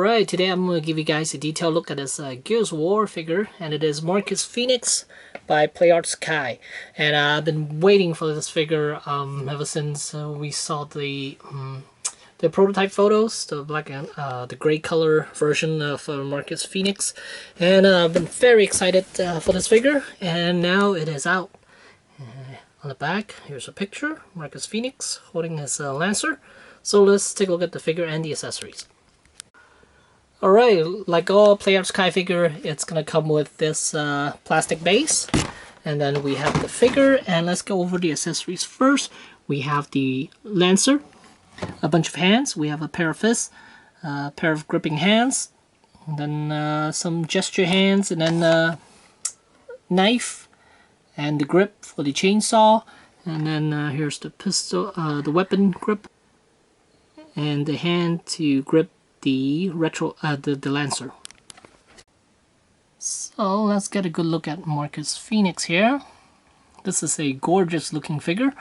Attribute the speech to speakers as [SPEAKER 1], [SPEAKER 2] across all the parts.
[SPEAKER 1] Alright, today I'm going to give you guys a detailed look at this Gears of War figure, and it is Marcus Fenix by PlayArts Kai. And I've been waiting for this figure ever since we saw the prototype photos, the black and the gray color version of Marcus Fenix, and I've been very excited for this figure, and now it is out. On the back, here's a picture, Marcus Fenix holding his Lancer. So let's take a look at the figure and the accessories. Alright, like all PlayArts Kai figure, it's gonna come with this plastic base, and then we have the figure, and let's go over the accessories first. We have the Lancer, a bunch of hands, we have a pair of fists, a pair of gripping hands, and then some gesture hands, and then knife, and the grip for the chainsaw, and then here's the pistol, the weapon grip, and the hand to grip the the Lancer. So let's get a good look at Marcus Fenix here. This is a gorgeous looking figure,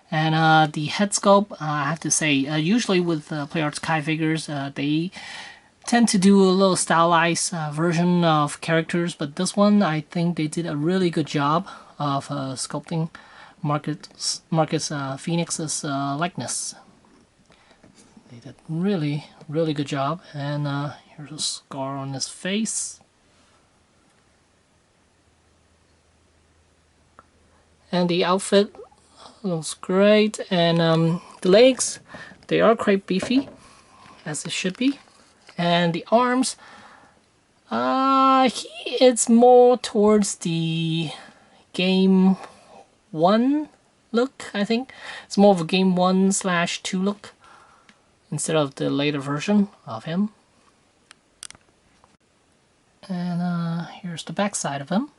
[SPEAKER 1] and the head sculpt, I have to say, usually with PlayArts Kai figures, they tend to do a little stylized version of characters, but this one I think they did a really good job of sculpting Marcus Fenix's likeness. They did really good job, and here's a scar on his face. And the outfit looks great, and the legs, they are quite beefy, as it should be. And the arms, it's more towards the Game 1 look, I think. It's more of a Game 1/2 look, instead of the later version of him. And here's the back side of him.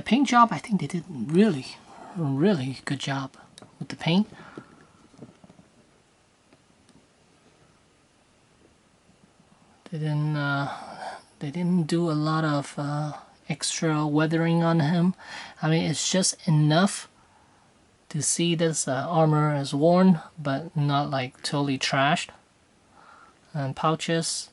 [SPEAKER 1] Paint job, I think they did really good job with the paint. They didn't do a lot of extra weathering on him. I mean, it's just enough to see this armor is worn, but not like totally trashed. And pouches.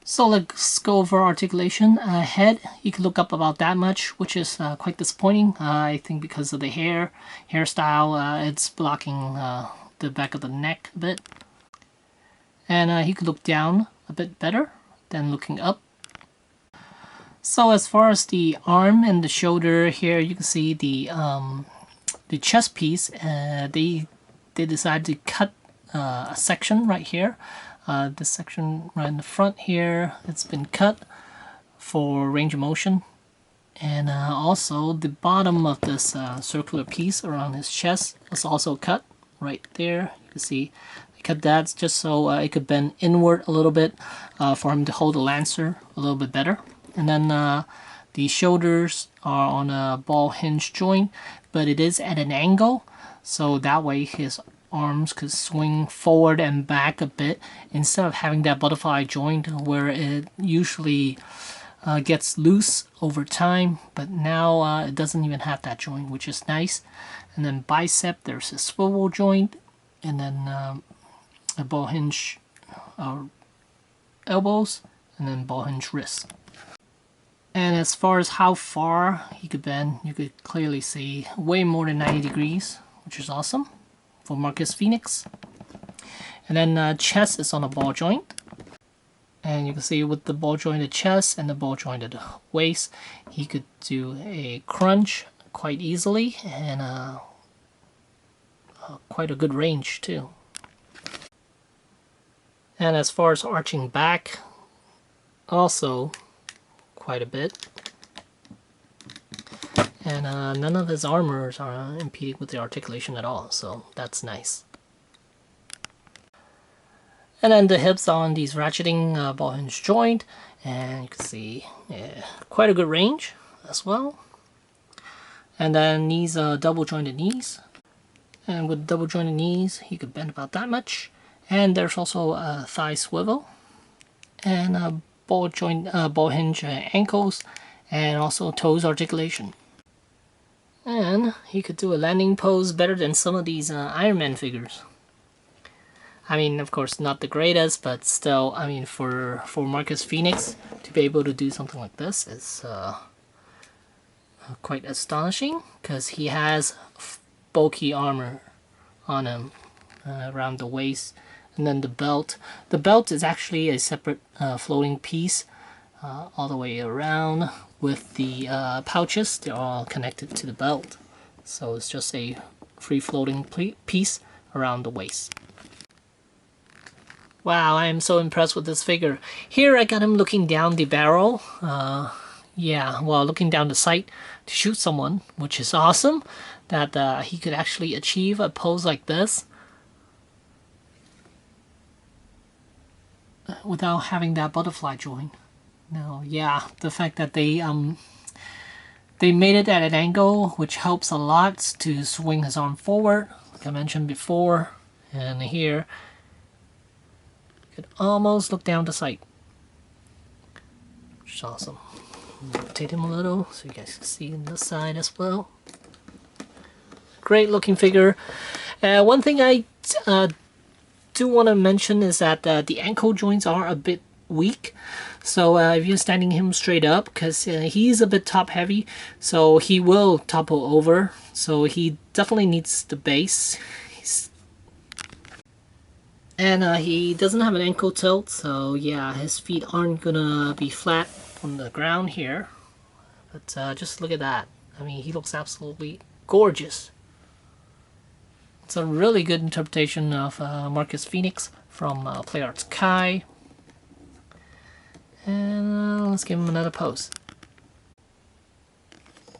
[SPEAKER 1] So let's go over articulation. Head, you can look up about that much, which is quite disappointing. I think because of the hairstyle, it's blocking the back of the neck a bit. And you can look down a bit better than looking up. So as far as the arm and the shoulder here, you can see the chest piece. They decided to cut a section right here. This section right in the front here, it's been cut for range of motion. And also the bottom of this circular piece around his chest was also cut right there. You can see they cut that just so it could bend inward a little bit for him to hold the Lancer a little bit better. And then the shoulders are on a ball hinge joint, but it is at an angle, so that way his arms could swing forward and back a bit instead of having that butterfly joint where it usually gets loose over time, but now it doesn't even have that joint, which is nice. And then bicep, there's a swivel joint, and then a ball hinge elbows, and then ball hinge wrists. And as far as how far he could bend, you could clearly see way more than 90 degrees, which is awesome for Marcus Fenix. And then chest is on a ball joint. And you can see with the ball jointed chest and the ball jointed waist, he could do a crunch quite easily, and quite a good range too. And as far as arching back, also quite a bit. And none of his armors are impeding with the articulation at all, so that's nice. And then the hips on these ratcheting ball hinge joint, and you can see quite a good range as well. And then these double jointed knees, and with double jointed knees he could bend about that much. And there's also a thigh swivel, and a ball hinge ankles, and also toes articulation. And he could do a landing pose better than some of these Iron Man figures. I mean, of course, not the greatest, but still, I mean, for Marcus Fenix to be able to do something like this is quite astonishing, because he has bulky armor on him around the waist, and then the belt. The belt is actually a separate floating piece all the way around with the pouches. They're all connected to the belt, so it's just a free floating piece around the waist. Wow, I am so impressed with this figure. Here I got him looking down the barrel. Yeah, well, looking down the sight to shoot someone, which is awesome that he could actually achieve a pose like this without having that butterfly joint. No, yeah, the fact that they made it at an angle which helps a lot to swing his arm forward, like I mentioned before, and here you could almost look down the sight, which is awesome. Rotate him a little so you guys can see on this side as well. Great looking figure. One thing I do want to mention is that the ankle joints are a bit weak, so if you're standing him straight up, because he's a bit top heavy, so he will topple over, so he definitely needs the base. And he doesn't have an ankle tilt, so yeah, his feet aren't gonna be flat on the ground here, but just look at that. I mean, he looks absolutely gorgeous. It's a really good interpretation of Marcus Fenix from PlayArts Kai. And let's give him another pose.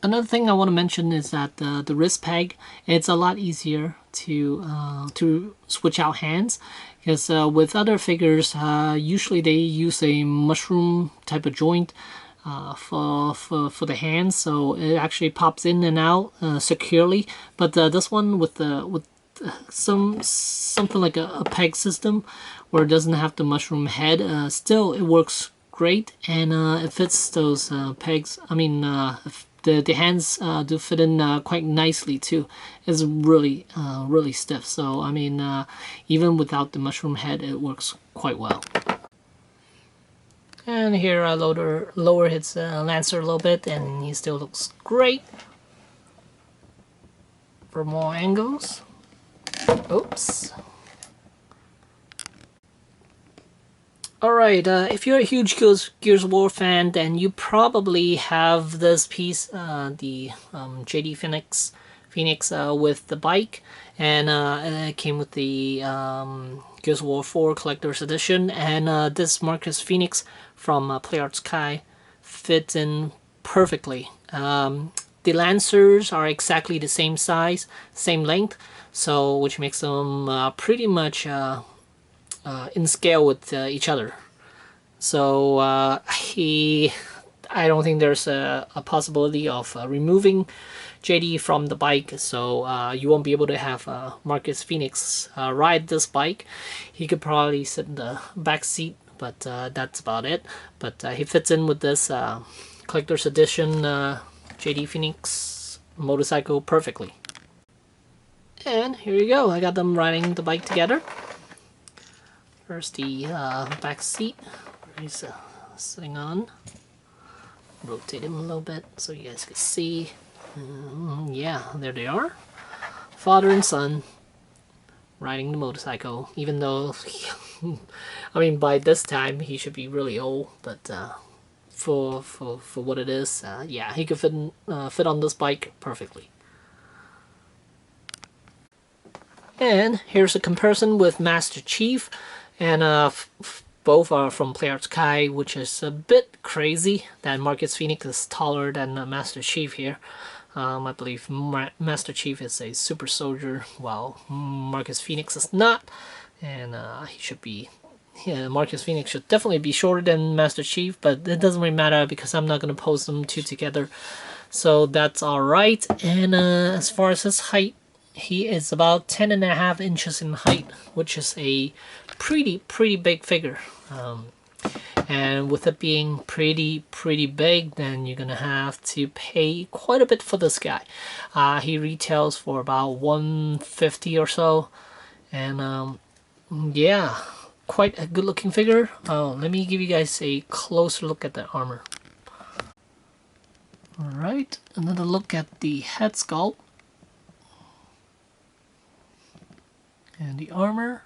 [SPEAKER 1] Another thing I want to mention is that the wrist peg, it's a lot easier to switch out hands, because with other figures, usually they use a mushroom type of joint for the hands, so it actually pops in and out securely. But this one with something like a peg system, where it doesn't have the mushroom head, still it works great, and it fits those pegs. I mean, the hands do fit in quite nicely too. It's really really stiff, so I mean, even without the mushroom head, it works quite well. And here I lower his Lancer a little bit, and he still looks great. For more angles, oops. Alright, if you're a huge Gears of War fan, then you probably have this piece, the JD Fenix with the bike, and it came with the Gears of War 4 Collector's Edition, and this Marcus Fenix from PlayArts Kai fits in perfectly. The Lancers are exactly the same size, same length, so which makes them pretty much in scale with each other. So I don't think there's a possibility of removing JD from the bike, so you won't be able to have Marcus Fenix ride this bike. He could probably sit in the back seat, but that's about it. But he fits in with this collector's edition JD Fenix motorcycle perfectly. And here you go, I got them riding the bike together. First the back seat where he's sitting on. Rotate him a little bit so you guys can see. Yeah, there they are. Father and son riding the motorcycle, even though I mean, by this time he should be really old, but for what it is, yeah, he could fit on this bike perfectly. And here's a comparison with Master Chief, and both are from PlayArts Kai, which is a bit crazy that Marcus Fenix is taller than Master Chief here. I believe Master Chief is a super soldier, while Marcus Fenix is not, and he should be. Yeah, Marcus Fenix should definitely be shorter than Master Chief, but it doesn't really matter because I'm not going to pose them two together, so that's alright. And as far as his height, he is about 10.5 inches in height, which is a pretty big figure. and with it being pretty big, then you're gonna have to pay quite a bit for this guy. He retails for about 150 or so, and yeah, quite a good looking figure. Let me give you guys a closer look at the armor. Alright, another look at the head sculpt and the armor.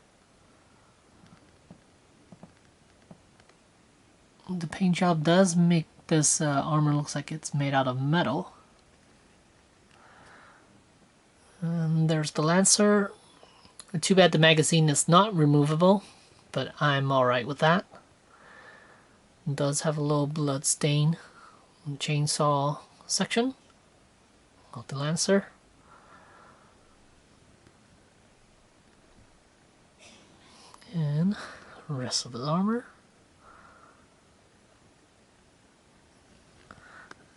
[SPEAKER 1] The paint job does make this armor looks like it's made out of metal. And there's the Lancer. Too bad the magazine is not removable, but I'm alright with that. It does have a little blood stain on the chainsaw section of the Lancer. And the rest of the armor.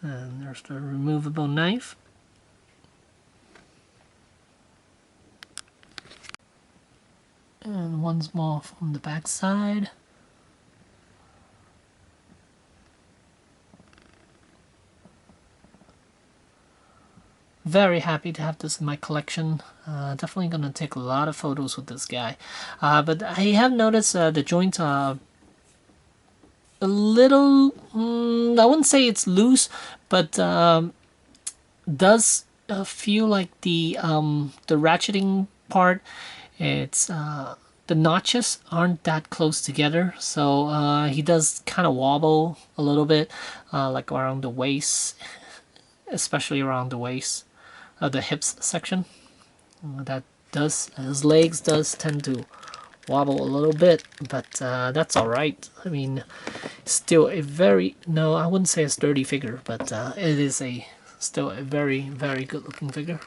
[SPEAKER 1] And there's the removable knife. And one's more from the back side. Very happy to have this in my collection. Definitely gonna take a lot of photos with this guy. But I have noticed the joints are a little, I wouldn't say it's loose, but does feel like the ratcheting part, it's the notches aren't that close together, so he does kind of wobble a little bit, like around the waist, especially around the waist, the hips section. That does, his legs does tend to wobble a little bit, but that's all right. I mean, still a very, no, I wouldn't say a sturdy figure, but it is still a very good looking figure.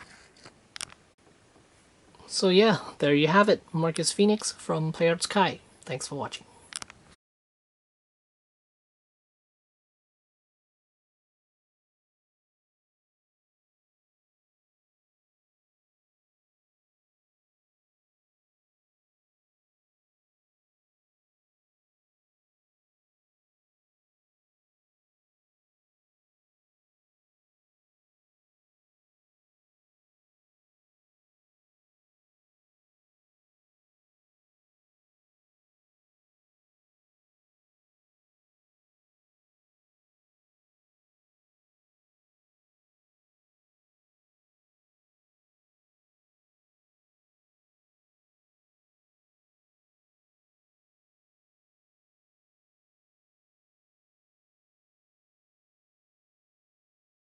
[SPEAKER 1] So yeah, there you have it, Marcus Fenix from Play Arts Kai. Thanks for watching.